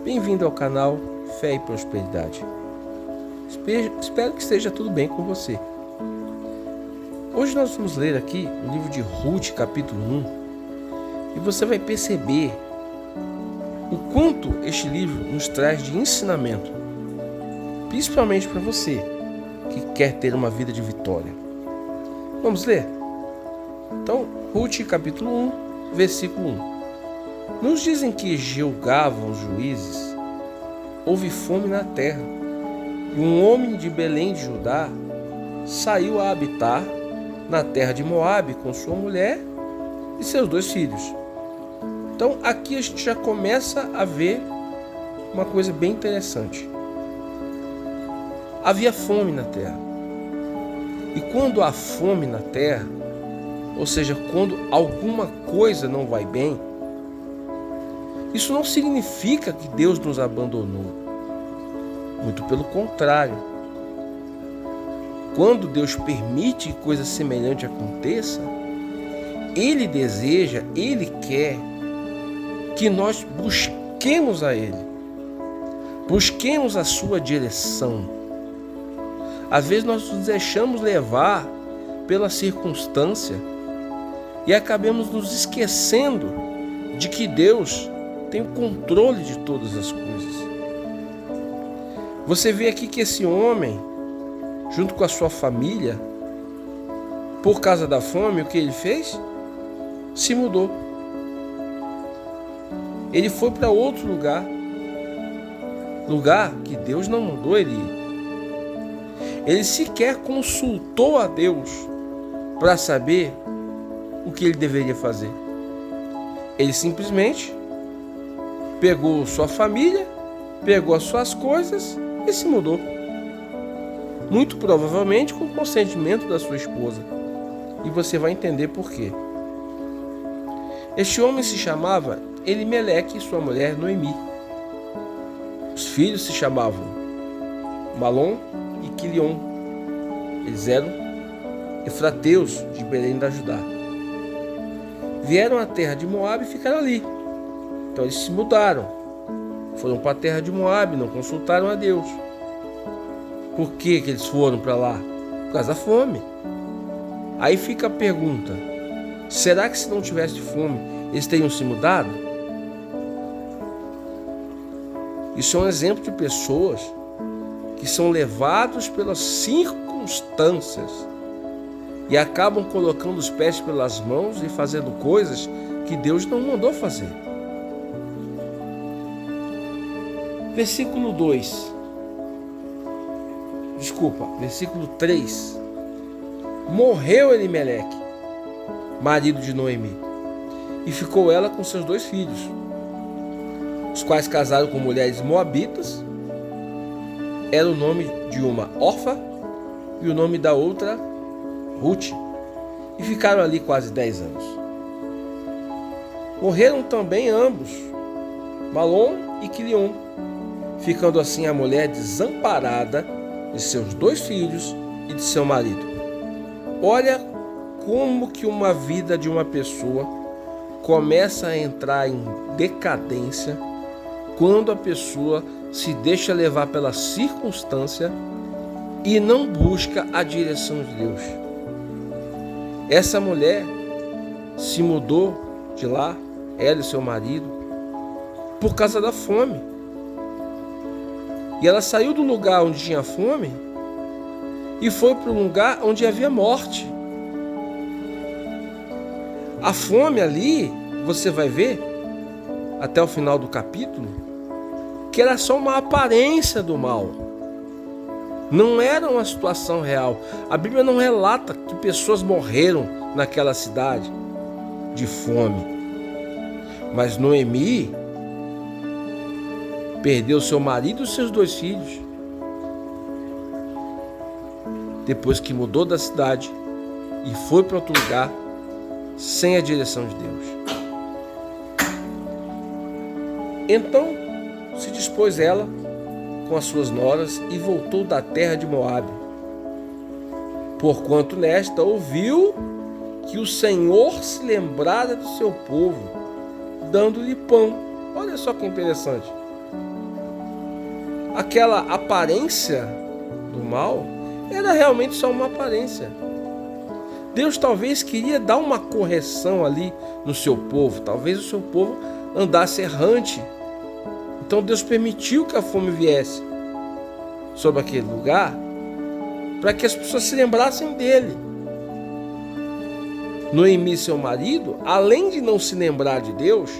Bem-vindo ao canal Fé e Prosperidade. Espero que esteja tudo bem com você. Hoje nós vamos ler aqui o livro de Ruth, capítulo 1, e você vai perceber o quanto este livro nos traz de ensinamento, principalmente para você que quer ter uma vida de vitória. Vamos ler? Então, Ruth, capítulo 1, versículo 1. Nos dizem que julgavam os juízes, houve fome na terra, e um homem de Belém de Judá saiu a habitar na terra de Moabe com sua mulher e seus 2 filhos. Então aqui a gente já começa a ver uma coisa bem interessante. Havia fome na terra. E quando há fome na terra, ou seja, quando alguma coisa não vai bem, isso não significa que Deus nos abandonou. Muito pelo contrário. Quando Deus permite que coisa semelhante aconteça, Ele deseja, Ele quer que nós busquemos a Ele. Busquemos a sua direção. Às vezes nós nos deixamos levar pela circunstância e acabamos nos esquecendo de que Deus tem o controle de todas as coisas. Você vê aqui que esse homem, junto com a sua família, por causa da fome, o que ele fez? Se mudou. Ele foi para outro lugar que Deus não mandou ele ir. Ele sequer consultou a Deus para saber o que ele deveria fazer. Ele simplesmente pegou sua família, pegou as suas coisas e se mudou. Muito provavelmente com o consentimento da sua esposa. E você vai entender por quê. Este homem se chamava Elimeleque e sua mulher Noemi. Os filhos se chamavam Malom e Quilion. Eles eram efrateus de Belém da Judá. Vieram à terra de Moabe e ficaram ali. Então eles se mudaram, foram para a terra de Moabe, não consultaram a Deus. Por que eles foram para lá? Por causa da fome. Aí fica a pergunta, será que se não tivesse fome, eles teriam se mudado? Isso é um exemplo de pessoas que são levados pelas circunstâncias e acabam colocando os pés pelas mãos e fazendo coisas que Deus não mandou fazer. Versículo 3. Morreu Elimeleque, marido de Noemi, e ficou ela com seus 2 filhos, os quais casaram com mulheres moabitas. Era o nome de uma Orfa e o nome da outra Ruth, e ficaram ali quase 10 anos. Morreram também ambos, Malom e Quilion, ficando assim a mulher desamparada de seus 2 filhos e de seu marido. Olha como que uma vida de uma pessoa começa a entrar em decadência quando a pessoa se deixa levar pela circunstância e não busca a direção de Deus. Essa mulher se mudou de lá, ela e seu marido, por causa da fome. E ela saiu do lugar onde tinha fome e foi para um lugar onde havia morte. A fome ali, você vai ver, até o final do capítulo, que era só uma aparência do mal. Não era uma situação real. A Bíblia não relata que pessoas morreram naquela cidade de fome. Mas Noemi perdeu seu marido e seus 2 filhos, depois que mudou da cidade e foi para outro lugar sem a direção de Deus. Então se dispôs ela com as suas noras e voltou da terra de Moabe, porquanto nesta ouviu que o Senhor se lembrara do seu povo, dando-lhe pão. Olha só que interessante. aquela aparência do mal era realmente só uma aparência. Deus talvez queria dar uma correção ali no seu povo. Talvez o seu povo andasse errante. Então Deus permitiu que a fome viesse sobre aquele lugar para que as pessoas se lembrassem dele. Noemi, seu marido, além de não se lembrar de Deus,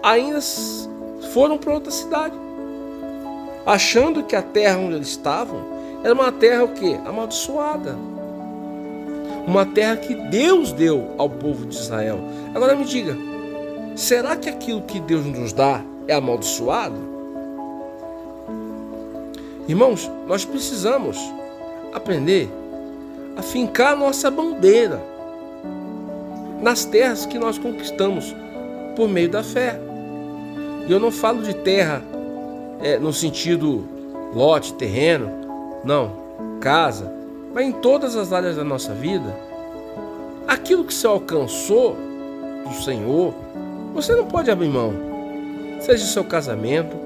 ainda foram para outra cidade, achando que a terra onde eles estavam era uma terra o quê? Amaldiçoada. Uma terra que Deus deu ao povo de Israel. Agora me diga, será que aquilo que Deus nos dá é amaldiçoado? Irmãos, nós precisamos aprender a fincar nossa bandeira nas terras que nós conquistamos por meio da fé. E eu não falo de terra no sentido lote, terreno, não, casa, mas em todas as áreas da nossa vida, aquilo que você alcançou do Senhor, você não pode abrir mão. Seja o seu casamento,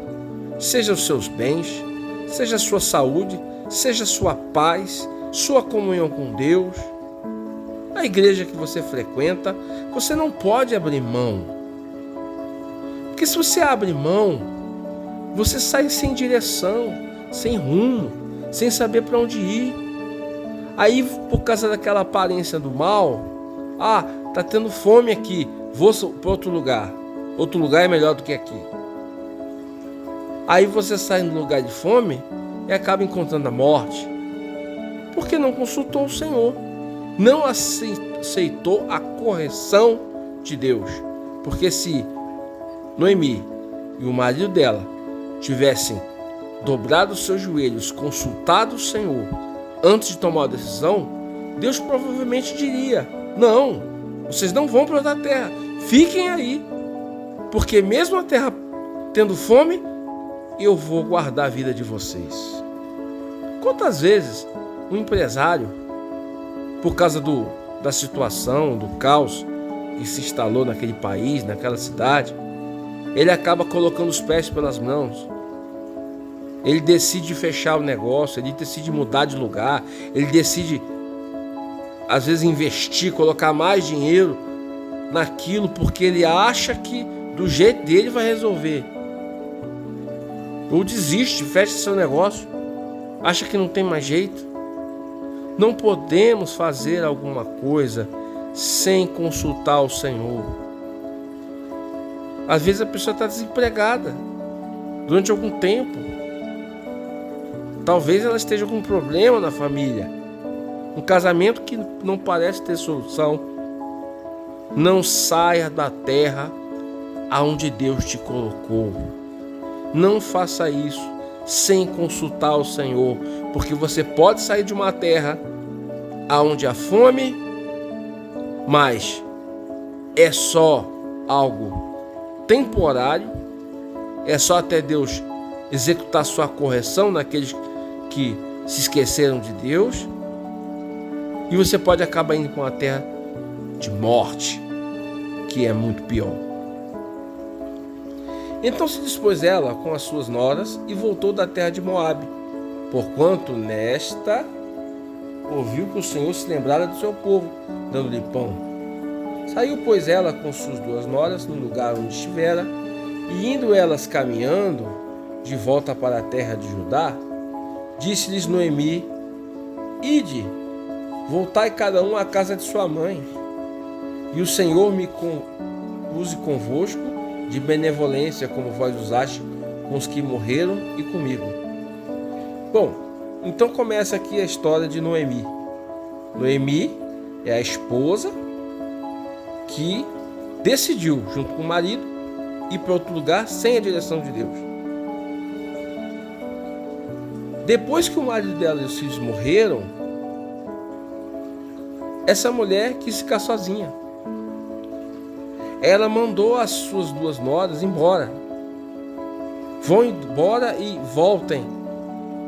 seja os seus bens, seja a sua saúde, seja a sua paz, sua comunhão com Deus, a igreja que você frequenta, você não pode abrir mão. Porque se você abre mão, você sai sem direção, sem rumo, sem saber para onde ir. Aí, por causa daquela aparência do mal, tá tendo fome aqui, vou para outro lugar. Outro lugar é melhor do que aqui. Aí você sai no lugar de fome e acaba encontrando a morte. Porque não consultou o Senhor. Não aceitou a correção de Deus. Porque se Noemi e o marido dela tivessem dobrado os seus joelhos, consultado o Senhor antes de tomar a decisão, Deus provavelmente diria: não, vocês não vão para outra terra, fiquem aí, porque mesmo a terra tendo fome, eu vou guardar a vida de vocês. Quantas vezes um empresário, por causa da situação, do caos que se instalou naquele país, naquela cidade, ele acaba colocando os pés pelas mãos. Ele decide fechar o negócio, ele decide mudar de lugar, ele decide, às vezes, investir, colocar mais dinheiro naquilo, porque ele acha que do jeito dele vai resolver. Ou desiste, fecha seu negócio, acha que não tem mais jeito. Não podemos fazer alguma coisa sem consultar o Senhor. Às vezes a pessoa está desempregada durante algum tempo. Talvez ela esteja com um problema na família, um casamento que não parece ter solução. Não saia da terra aonde Deus te colocou. Não faça isso sem consultar o Senhor, porque você pode sair de uma terra aonde há fome, mas é só algo temporário, é só até Deus executar sua correção naqueles que se esqueceram de Deus, e você pode acabar indo para uma terra de morte, que é muito pior. Então se dispôs ela com as suas noras e voltou da terra de Moabe, porquanto nesta ouviu que o Senhor se lembrara do seu povo, dando-lhe pão. Saiu, pois, ela com suas duas noras no lugar onde estivera, e indo elas caminhando de volta para a terra de Judá, disse-lhes Noemi: ide, voltai cada um à casa de sua mãe, e o Senhor me use convosco de benevolência, como vós usaste com os que morreram e comigo. Bom, então começa aqui a história de Noemi. Noemi é a esposa que decidiu, junto com o marido, ir para outro lugar sem a direção de Deus. Depois que o marido dela e os filhos morreram, essa mulher quis ficar sozinha. Ela mandou as suas duas noras embora. Vão embora e voltem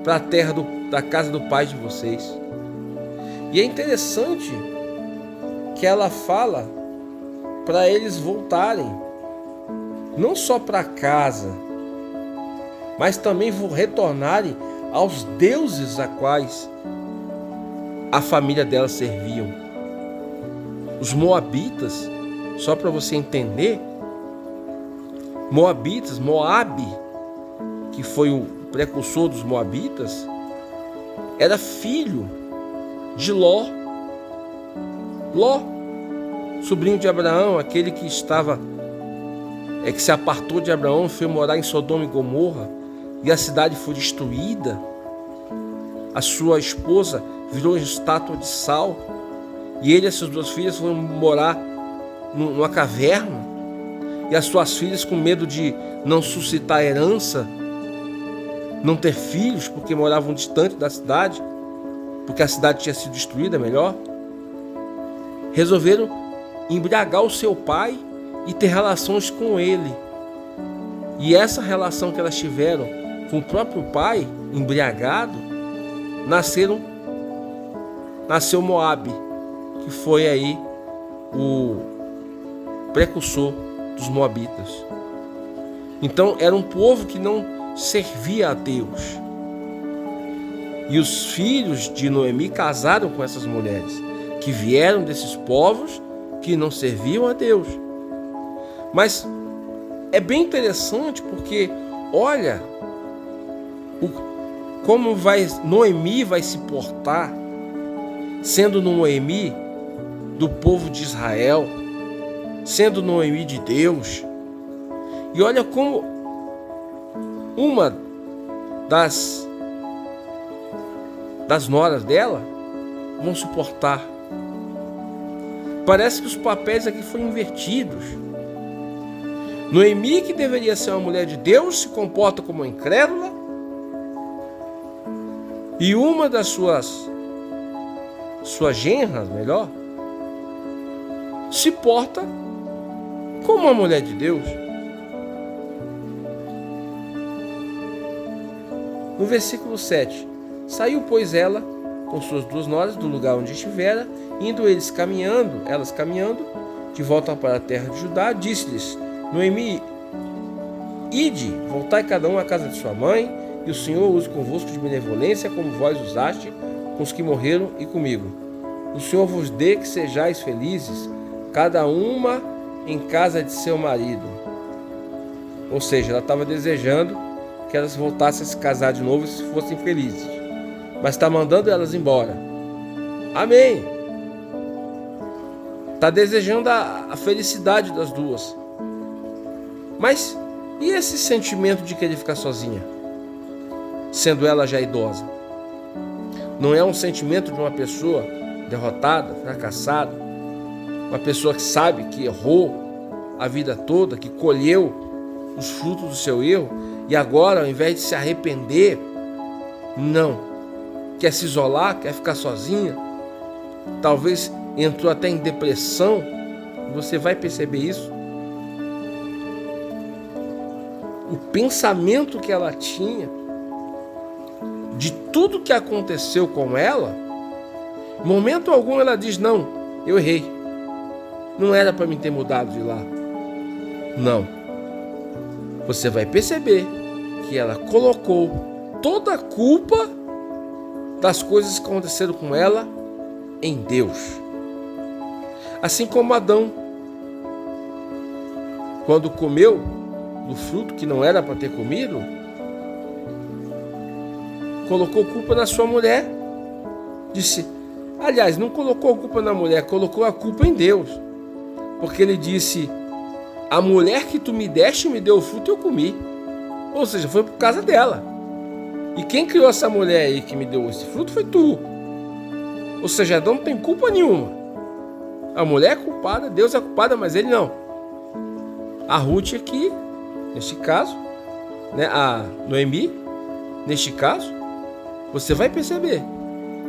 para a terra da casa do pai de vocês. E é interessante que ela fala para eles voltarem, não só para casa, mas também retornarem aos deuses a quais a família delas serviam. Os moabitas, só para você entender, Moabe, que foi o precursor dos moabitas, era filho de Ló, sobrinho de Abraão, aquele que se apartou de Abraão, foi morar em Sodoma e Gomorra, e a cidade foi destruída. A sua esposa virou estátua de sal, e ele e as suas duas filhas foram morar numa caverna, e as suas filhas, com medo de não suscitar herança, não ter filhos, porque moravam distante da cidade, porque a cidade tinha sido destruída, melhor, resolveram embriagar o seu pai e ter relações com ele. E essa relação que elas tiveram com o próprio pai, embriagado, nasceu Moabe, que foi aí o precursor dos moabitas. Então era um povo que não servia a Deus. E os filhos de Noemi casaram com essas mulheres, que vieram desses povos que não serviam a Deus. Mas é bem interessante porque, olha, como Noemi vai se portar, sendo Noemi do povo de Israel, sendo Noemi de Deus. E olha como uma das noras dela vão se portar. Parece que os papéis aqui foram invertidos. Noemi, que deveria ser uma mulher de Deus, se comporta como uma incrédula, e uma das suas genras, melhor, se porta como uma mulher de Deus. No versículo 7, saiu, pois, ela com suas duas noras do lugar onde estivera, indo elas caminhando, de volta para a terra de Judá, disse-lhes Noemi: ide, voltai cada um à casa de sua mãe, e o Senhor use convosco de benevolência, como vós usaste com os que morreram e comigo. O Senhor vos dê que sejais felizes, cada uma em casa de seu marido. Ou seja, ela estava desejando que elas voltassem a se casar de novo e fossem felizes, mas está mandando elas embora. Amém. Está desejando a felicidade das duas. Mas e esse sentimento de querer ficar sozinha, sendo ela já idosa? Não é um sentimento de uma pessoa derrotada, fracassada, uma pessoa que sabe que errou a vida toda, que colheu os frutos do seu erro, e agora, ao invés de se arrepender, não, quer se isolar, quer ficar sozinha, talvez entrou até em depressão. Você vai perceber isso. O pensamento que ela tinha de tudo que aconteceu com ela, em momento algum ela diz: não, eu errei, não era para mim ter mudado de lá. Não. Você vai perceber que ela colocou toda a culpa das coisas que aconteceram com ela em Deus. Assim como Adão, quando comeu do fruto que não era para ter comido, colocou culpa na sua mulher. Aliás, não colocou a culpa na mulher, colocou a culpa em Deus. Porque ele disse: a mulher que tu me deste me deu o fruto e eu comi. Ou seja, foi por causa dela. E quem criou essa mulher aí que me deu esse fruto foi tu. Ou seja, Adão não tem culpa nenhuma. A mulher é culpada, Deus é culpada, mas ele não. A Ruth aqui, neste caso, né, a Noemi, neste caso, você vai perceber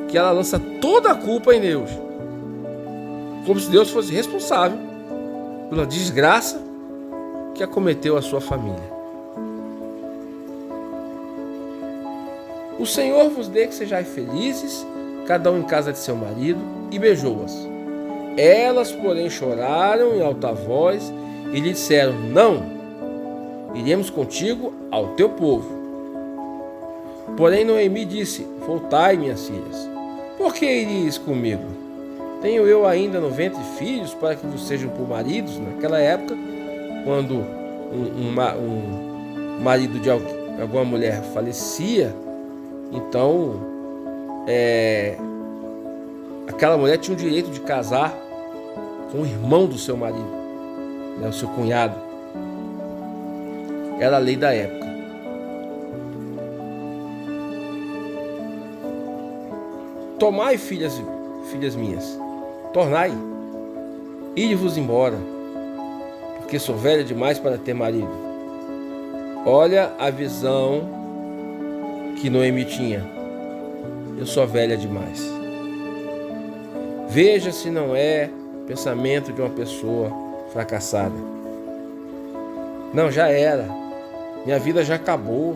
que ela lança toda a culpa em Deus, como se Deus fosse responsável pela desgraça que acometeu a sua família. O Senhor vos dê que sejais felizes, cada um em casa de seu marido, e beijou-as. Elas, porém, choraram em alta voz e lhe disseram: não, iremos contigo ao teu povo. Porém Noemi disse: voltai, minhas filhas, por que iríeis comigo? Tenho eu ainda no ventre filhos para que vos sejam por maridos? Naquela época, quando um marido de alguma mulher falecia, então aquela mulher tinha o direito de casar com o irmão do seu marido, o seu cunhado. Era a lei da época. Tomai, filhas minhas, tornai, ide-vos embora, porque sou velha demais para ter marido. Olha a visão que Noemi tinha. Eu sou velha demais. Veja se não é pensamento de uma pessoa fracassada. Não, já era. Minha vida já acabou.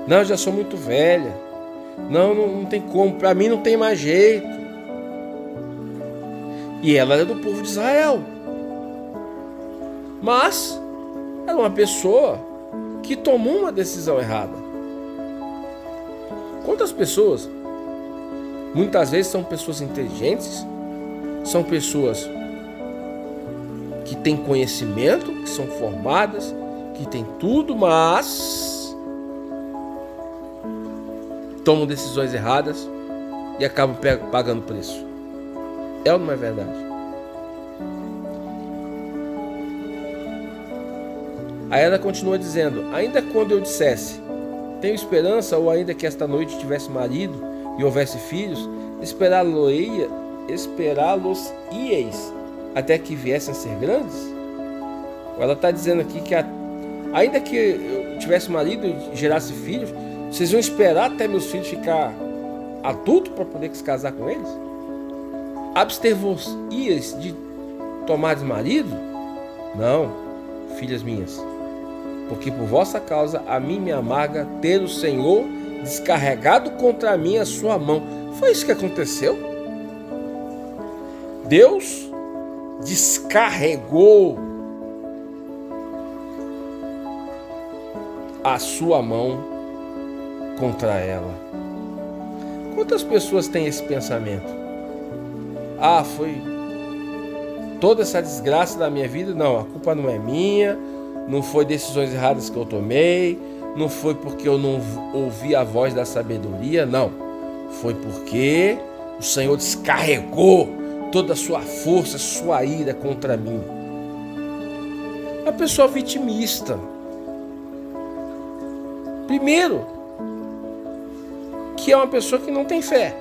Não, eu já sou muito velha. Não tem como. Para mim não tem mais jeito. E ela era do povo de Israel. Mas era uma pessoa que tomou uma decisão errada. Quantas pessoas, muitas vezes são pessoas inteligentes, são pessoas que têm conhecimento, que são formadas, que têm tudo, mas tomam decisões erradas e acabam pagando preço. É ou não é verdade? Aí ela continua dizendo: ainda quando eu dissesse, tenho esperança, ou ainda que esta noite tivesse marido e houvesse filhos, esperá-los-ieis até que viessem a ser grandes? Ela está dizendo aqui que ainda que eu tivesse marido e gerasse filhos, vocês vão esperar até meus filhos ficar adultos para poder se casar com eles? Abster-vos-ieis de tomares marido? Não, filhas minhas, porque por vossa causa a mim me amarga ter o Senhor descarregado contra mim a sua mão. Foi isso que aconteceu? Deus descarregou a sua mão contra ela. Quantas pessoas têm esse pensamento? Foi toda essa desgraça da minha vida? Não, a culpa não é minha, não foi decisões erradas que eu tomei, não foi porque eu não ouvi a voz da sabedoria, não. Foi porque o Senhor descarregou toda a sua força, sua ira contra mim. A pessoa vitimista. Primeiro, que é uma pessoa que não tem fé.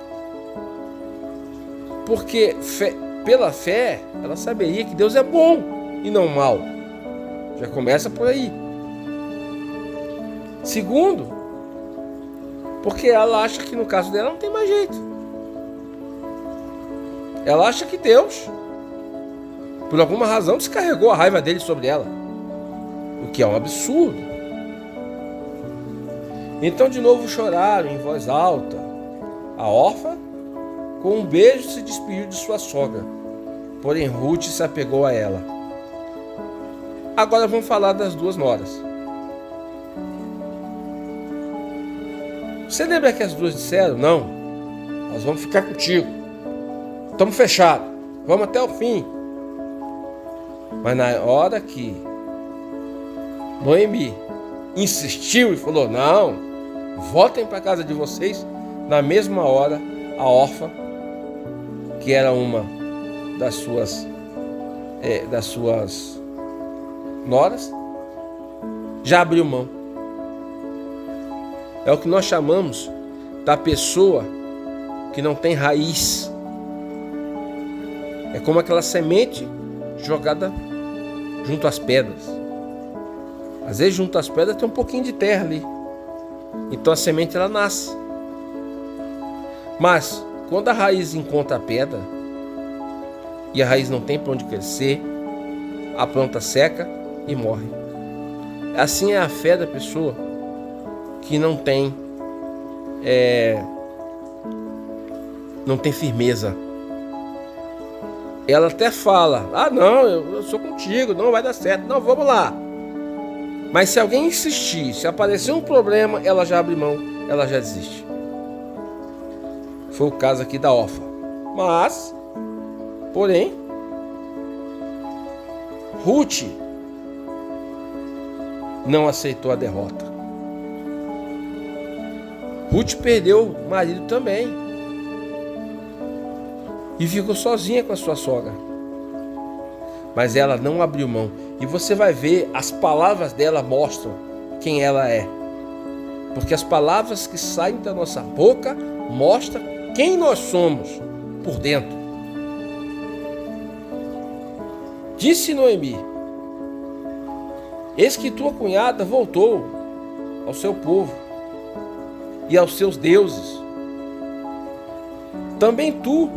Porque pela fé, ela saberia que Deus é bom e não mal. Já começa por aí. Segundo, porque ela acha que no caso dela não tem mais jeito. Ela acha que Deus, por alguma razão, descarregou a raiva dele sobre ela. O que é um absurdo. Então de novo choraram em voz alta. A órfã, com um beijo, se despediu de sua sogra. Porém Ruth se apegou a ela. Agora vamos falar das duas noras. Você lembra que as duas disseram: não, nós vamos ficar contigo, estamos fechados, vamos até o fim. Mas na hora que Noemi insistiu e falou: não, voltem para a casa de vocês, na mesma hora a órfã, que era uma das suas noras, já abriu mão. É o que nós chamamos da pessoa que não tem raiz. É como aquela semente jogada junto às pedras. Às vezes junto às pedras tem um pouquinho de terra ali. Então a semente ela nasce. Mas quando a raiz encontra a pedra e a raiz não tem para onde crescer, a planta seca e morre. Assim é a fé da pessoa que não tem firmeza. Ela até fala: não, eu sou contigo, não vai dar certo, não, vamos lá. Mas se alguém insistir, se aparecer um problema, ela já abre mão, ela já desiste. Foi o caso aqui da Orfa. Mas, porém, Ruth não aceitou a derrota. Ruth perdeu o marido também. E ficou sozinha com a sua sogra. Mas ela não abriu mão. E você vai ver, as palavras dela mostram quem ela é. Porque as palavras que saem da nossa boca mostram quem nós somos por dentro. Disse Noemi: eis que tua cunhada voltou ao seu povo e aos seus deuses. Também tu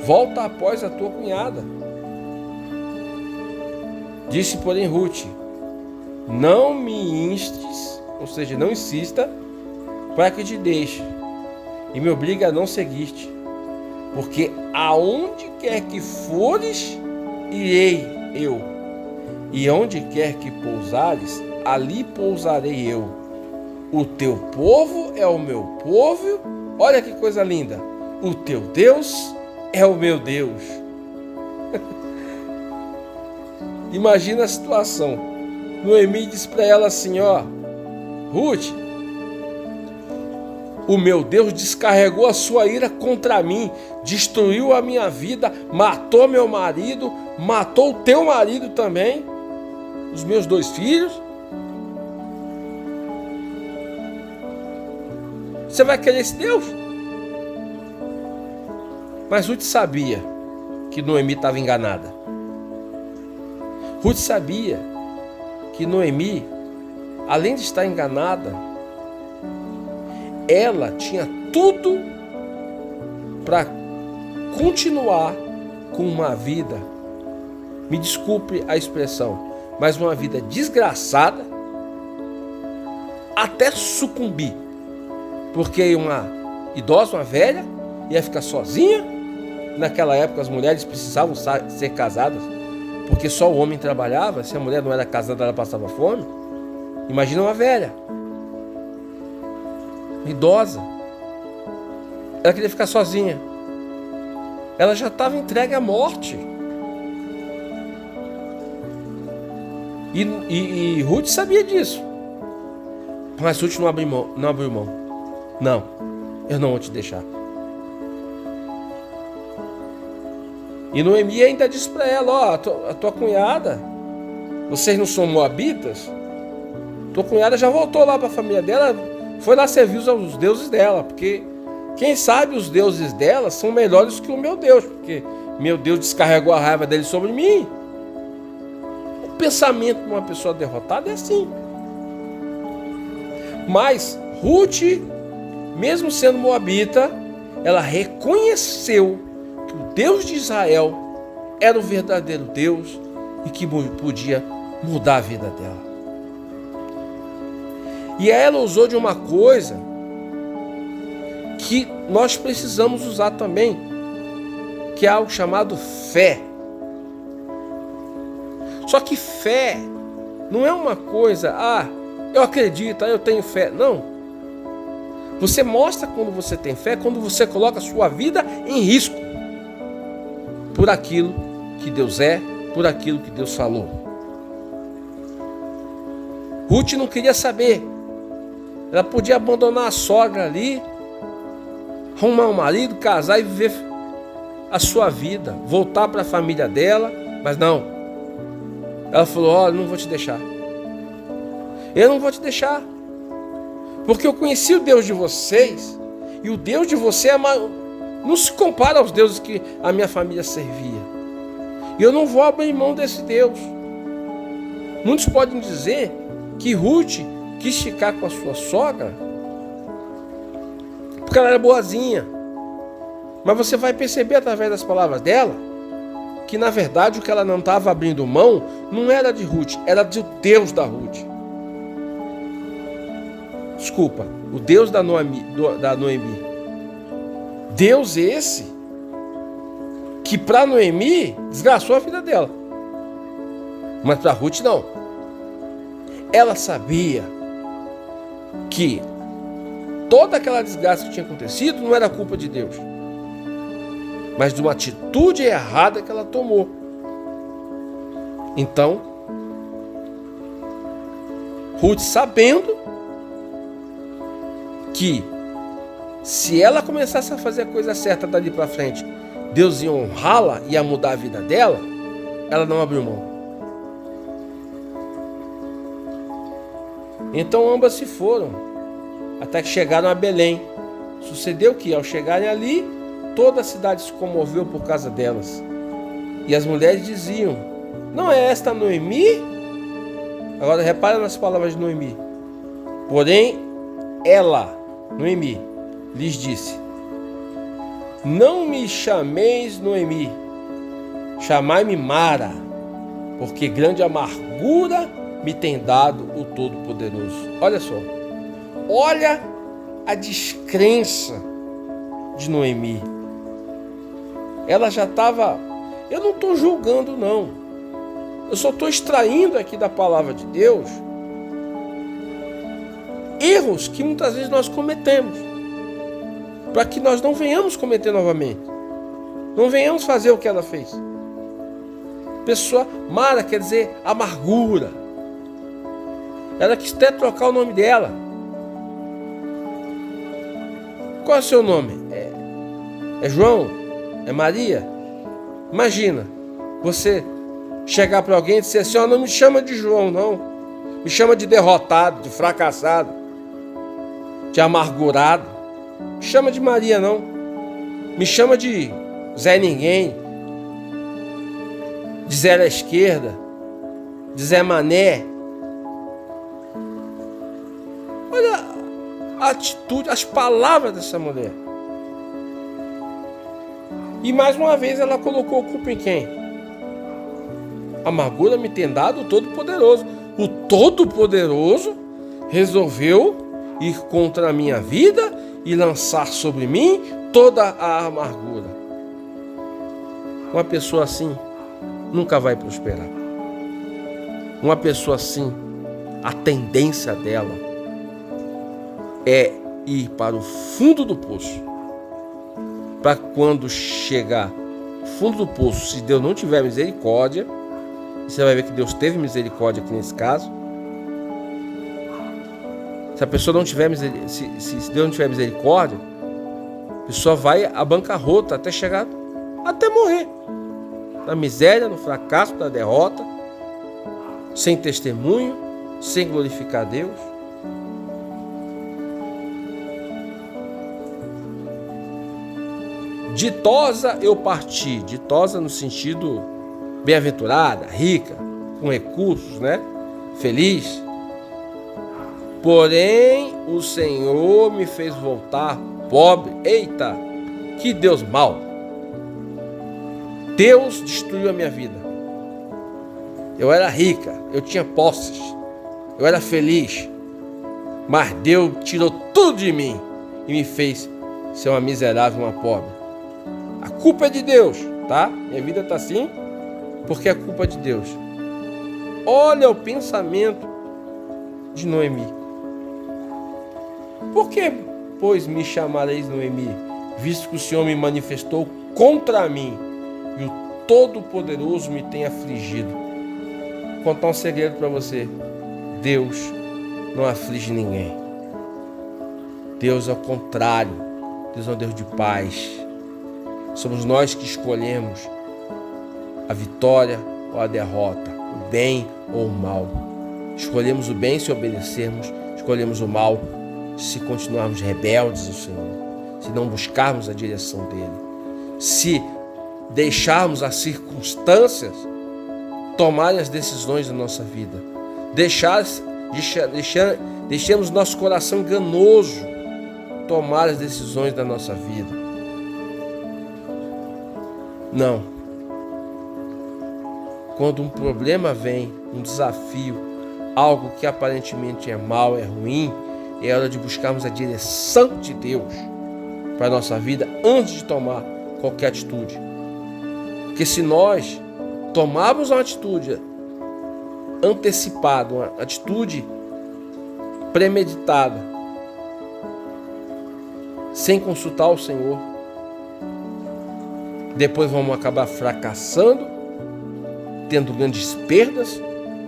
volta após a tua cunhada. Disse, porém, Ruth: não me instes, ou seja, não insista, para que te deixe, e me obriga a não seguir-te, porque aonde quer que fores, irei eu, e onde quer que pousares, ali pousarei eu. O teu povo é o meu povo, olha que coisa linda, o teu Deus é o meu Deus. Imagina a situação. Noemi diz para ela assim, ó: Ruth, o meu Deus descarregou a sua ira contra mim, destruiu a minha vida, matou meu marido, matou o teu marido também, os meus 2 filhos. Você vai querer esse Deus? Mas Ruth sabia que Noemi estava enganada. Ruth sabia que Noemi, além de estar enganada, ela tinha tudo para continuar com uma vida, me desculpe a expressão, mas uma vida desgraçada, até sucumbir, porque uma idosa, uma velha, ia ficar sozinha. Naquela época as mulheres precisavam ser casadas, porque só o homem trabalhava. Se a mulher não era casada, ela passava fome. Imagina uma velha, uma idosa, ela queria ficar sozinha, ela já estava entregue à morte. E Ruth sabia disso, mas Ruth não abriu mão. Não, eu não vou te deixar. E Noemi ainda disse para ela: ó, a tua cunhada, vocês não são moabitas? Tua cunhada já voltou lá para a família dela, foi lá servir os deuses dela, porque quem sabe os deuses dela são melhores que o meu Deus, porque meu Deus descarregou a raiva dele sobre mim. O pensamento de uma pessoa derrotada é assim. Mas Ruth, mesmo sendo moabita, ela reconheceu que o Deus de Israel era o verdadeiro Deus e que podia mudar a vida dela. E ela usou de uma coisa que nós precisamos usar também, que é algo chamado fé. Só que fé não é uma coisa, eu acredito, eu tenho fé. Não. Você mostra quando você tem fé, quando você coloca a sua vida em risco por aquilo que Deus é, por aquilo que Deus falou. Ruth não queria saber. Ela podia abandonar a sogra ali, arrumar um marido, casar e viver a sua vida, voltar para a família dela, mas não. Ela falou: olha, não vou te deixar. Eu não vou te deixar, porque eu conheci o Deus de vocês, e o Deus de você não se compara aos deuses que a minha família servia. E eu não vou abrir mão desse Deus. Muitos podem dizer que Ruth quis ficar com a sua sogra porque ela era boazinha. Mas você vai perceber através das palavras dela que na verdade o que ela não estava abrindo mão não era de Ruth, era do Deus da Ruth. Desculpa, o Deus da Noemi. Deus esse que para Noemi desgraçou a vida dela, mas para Ruth não. ela sabia que toda aquela desgraça que tinha acontecido não era culpa de Deus, mas de uma atitude errada que ela tomou. Então, Ruth, sabendo que se ela começasse a fazer a coisa certa dali para frente, Deus ia honrá-la, ia mudar a vida dela, ela não abriu mão. Então ambas se foram, até que chegaram a Belém. Sucedeu que, ao chegarem ali, toda a cidade se comoveu por causa delas. E as mulheres diziam: não é esta Noemi? Agora repara nas palavras de Noemi. Porém, ela, Noemi, lhes disse: não me chameis Noemi, chamai-me Mara, porque grande amargura me tem dado o Todo-Poderoso. Olha só, olha a descrença de Noemi. Ela já estava... Eu não estou julgando, não. Eu só estou extraindo aqui da palavra de Deus erros que muitas vezes nós cometemos, para que nós não venhamos cometer novamente. Não venhamos fazer o que ela fez. Pessoa, Mara quer dizer amargura. Ela quis até trocar o nome dela. Qual é o seu nome? É João? É Maria? Imagina, você chegar para alguém e dizer assim: não me chama de João, não. Me chama de derrotado, de fracassado, de amargurado. Me chama de Maria, não. Me chama de Zé Ninguém, de Zé à esquerda, de Zé Mané. Olha a atitude, as palavras dessa mulher. E mais uma vez ela colocou a culpa em quem? Amargura me tem dado o Todo-Poderoso. O Todo-Poderoso resolveu ir contra a minha vida e lançar sobre mim toda a amargura. Uma pessoa assim nunca vai prosperar. Uma pessoa assim, a tendência dela é ir para o fundo do poço. Para quando chegar no fundo do poço, se Deus não tiver misericórdia, você vai ver que Deus teve misericórdia aqui nesse caso. Se a pessoa não tiver se Deus não tiver misericórdia, a pessoa vai à bancarrota até chegar, até morrer. Na miséria, no fracasso, na derrota, sem testemunho, sem glorificar Deus. Ditosa eu parti, ditosa no sentido bem-aventurada, rica, com recursos, né? Feliz. Porém, o Senhor me fez voltar pobre. Eita, que Deus mau. Deus destruiu a minha vida. Eu era rica, eu tinha posses, eu era feliz, mas Deus tirou tudo de mim e me fez ser uma miserável, uma pobre. A culpa é de Deus, tá? Minha vida está assim porque a culpa é de Deus. Olha o pensamento de Noemi. Por que, pois, me chamareis Noemi, visto que o Senhor me manifestou contra mim e o Todo-Poderoso me tem afligido? Vou contar um segredo para você. Deus não aflige ninguém. Deus é o contrário. Deus é um Deus de paz. Somos nós que escolhemos a vitória ou a derrota, o bem ou o mal. Escolhemos o bem se obedecermos, escolhemos o mal se continuarmos rebeldes ao Senhor, se não buscarmos a direção dele, se deixarmos as circunstâncias tomarem as decisões da nossa vida, deixemos nosso coração enganoso tomar as decisões da nossa vida. Não. Quando um problema vem, um desafio, algo que aparentemente é mal, é ruim, é hora de buscarmos a direção de Deus para a nossa vida antes de tomar qualquer atitude. Porque se nós tomarmos uma atitude antecipada, uma atitude premeditada, sem consultar o Senhor, depois vamos acabar fracassando, tendo grandes perdas,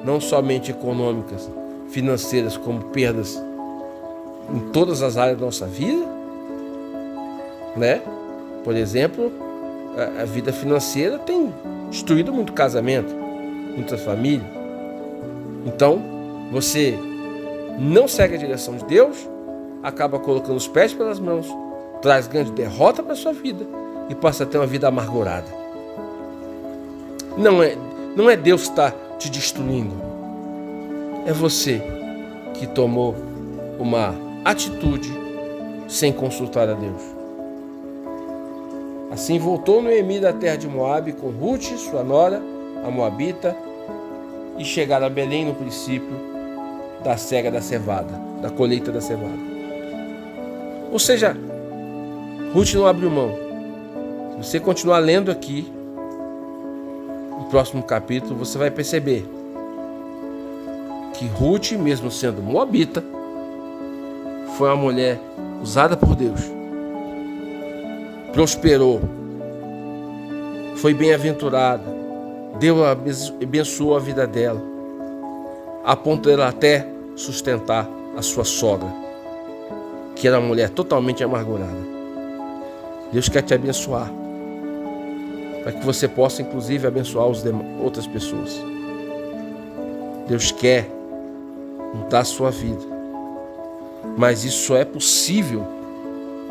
não somente econômicas, financeiras, como perdas em todas as áreas da nossa vida, né? Por exemplo, a vida financeira tem destruído muito casamento, muita família. Então, você não segue a direção de Deus, acaba colocando os pés pelas mãos, traz grande derrota para a sua vida e passa a ter uma vida amargurada. Não é Deus que está te destruindo, é você que tomou uma atitude sem consultar a Deus. Assim voltou Noemi da terra de Moabe com Ruth, sua nora, a moabita, e chegaram a Belém no princípio da cega da cevada, da colheita da cevada. Ou seja, Ruth não abriu mão. Se você continuar lendo aqui, no próximo capítulo, você vai perceber que Ruth, mesmo sendo moabita, foi uma mulher usada por Deus. Prosperou, foi bem-aventurada, Deus abençoou a vida dela, a ponto dela até sustentar a sua sogra, que era uma mulher totalmente amargurada. Deus quer te abençoar, para que você possa inclusive abençoar outras pessoas. Deus quer mudar a sua vida, mas isso só é possível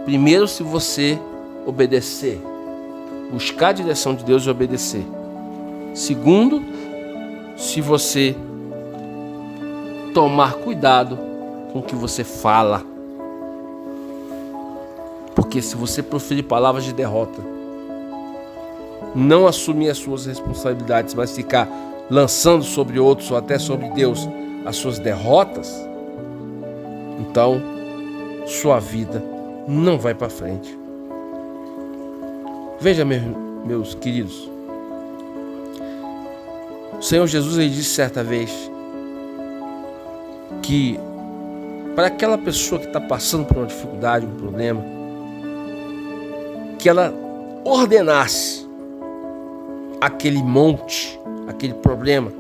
primeiro se você obedecer, buscar a direção de Deus e obedecer. Segundo, se você tomar cuidado com o que você fala, porque se você proferir palavras de derrota, não assumir as suas responsabilidades, mas ficar lançando sobre outros ou até sobre Deus as suas derrotas, então sua vida não vai para frente. Veja, meus queridos, o Senhor Jesus, ele disse certa vez que para aquela pessoa que está passando por uma dificuldade, um problema, que ela ordenasse aquele monte, aquele problema,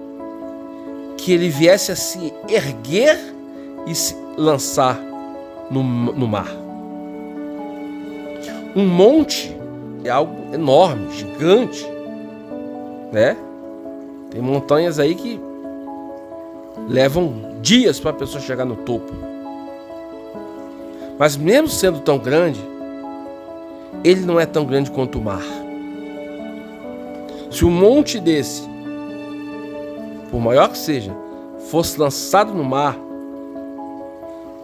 que ele viesse a se erguer e se lançar no mar. Um monte é algo enorme, gigante, né? Tem montanhas aí que levam dias para a pessoa chegar no topo. Mas mesmo sendo tão grande, ele não é tão grande quanto o mar. Se um monte desse, por maior que seja, fosse lançado no mar,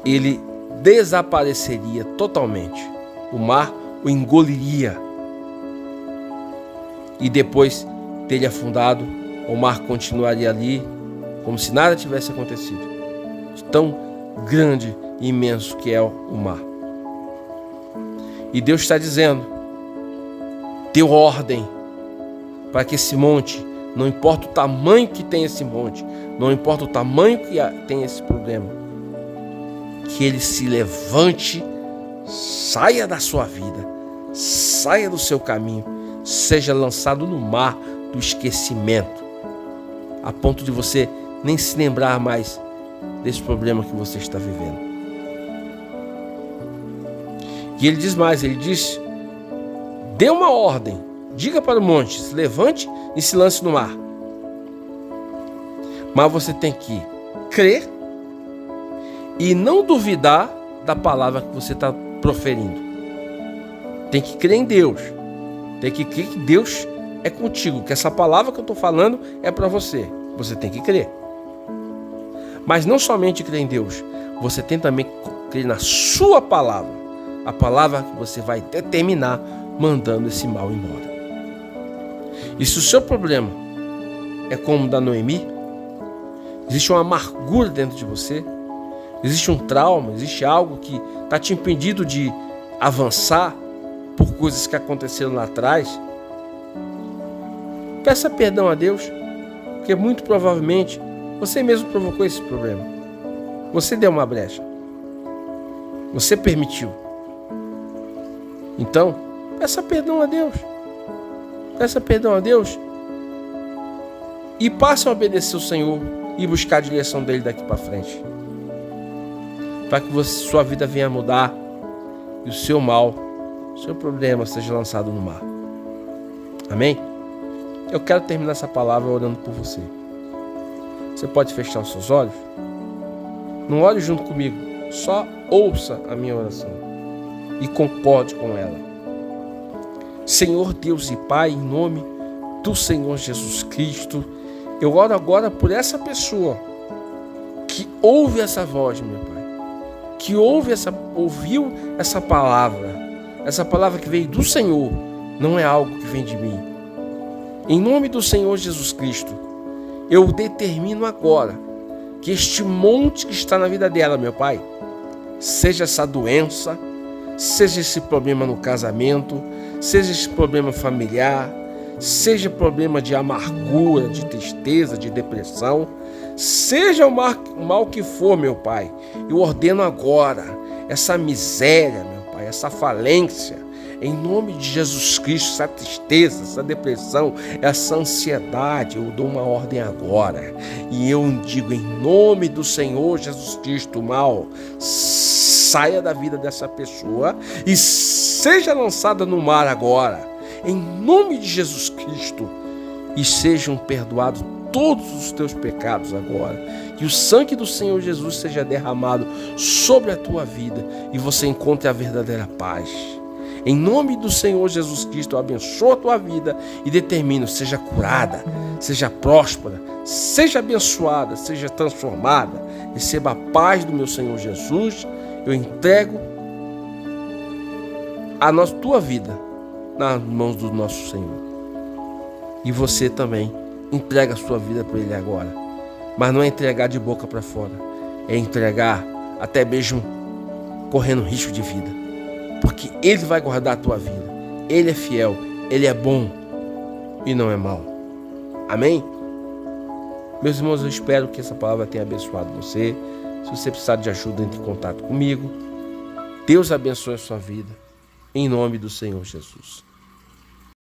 ele desapareceria totalmente. O mar o engoliria. E depois dele afundado, o mar continuaria ali, como se nada tivesse acontecido. De tão grande e imenso que é o mar. E Deus está dizendo, deu ordem para que esse monte, não importa o tamanho que tem esse monte, não importa o tamanho que tem esse problema, que ele se levante, saia da sua vida, saia do seu caminho, seja lançado no mar do esquecimento, a ponto de você nem se lembrar mais desse problema que você está vivendo. E ele diz mais, ele diz, dê uma ordem, diga para o monte, se levante e se lance no mar. Mas você tem que crer e não duvidar da palavra que você está proferindo. Tem que crer em Deus. Tem que crer que Deus é contigo, que essa palavra que eu estou falando é para você. Você tem que crer. Mas não somente crer em Deus, você tem também que crer na sua palavra. A palavra que você vai determinar mandando esse mal embora. E se o seu problema é como o da Noemi, existe uma amargura dentro de você, existe um trauma, existe algo que está te impedindo de avançar por coisas que aconteceram lá atrás, peça perdão a Deus, porque muito provavelmente Você mesmo provocou esse problema. Você deu uma brecha. Você permitiu. Então, peça perdão a Deus. Peça perdão a Deus. E passe a obedecer o Senhor e buscar a direção dele daqui para frente. Para que sua vida venha a mudar e o seu mal, o seu problema seja lançado no mar. Amém? Eu quero terminar essa palavra orando por você. Você pode fechar os seus olhos? Não ore junto comigo, só ouça a minha oração e concorde com ela. Senhor Deus e Pai, em nome do Senhor Jesus Cristo, eu oro agora por essa pessoa que ouve essa voz, meu Pai, que ouviu essa palavra que veio do Senhor, não é algo que vem de mim. Em nome do Senhor Jesus Cristo, eu determino agora que este monte que está na vida dela, meu Pai, seja essa doença, seja esse problema no casamento, seja esse problema familiar, seja problema de amargura, de tristeza, de depressão, seja o mal que for, meu Pai, eu ordeno agora essa miséria, meu Pai, essa falência, em nome de Jesus Cristo, essa tristeza, essa depressão, essa ansiedade, eu dou uma ordem agora. E eu digo em nome do Senhor Jesus Cristo, o mal saia da vida dessa pessoa e seja lançada no mar agora. Em nome de Jesus Cristo. E sejam perdoados todos os teus pecados agora. Que o sangue do Senhor Jesus seja derramado sobre a tua vida e você encontre a verdadeira paz. Em nome do Senhor Jesus Cristo, eu abençoo a tua vida e determino, seja curada, seja próspera, seja abençoada, seja transformada. Receba a paz do meu Senhor Jesus. Eu entrego a tua vida nas mãos do nosso Senhor. E você também entrega a sua vida para Ele agora. Mas não é entregar de boca para fora, é entregar até mesmo correndo risco de vida. Porque Ele vai guardar a tua vida. Ele é fiel, Ele é bom e não é mau. Amém? Meus irmãos, eu espero que essa palavra tenha abençoado você. Se você precisar de ajuda, entre em contato comigo. Deus abençoe a sua vida. Em nome do Senhor Jesus.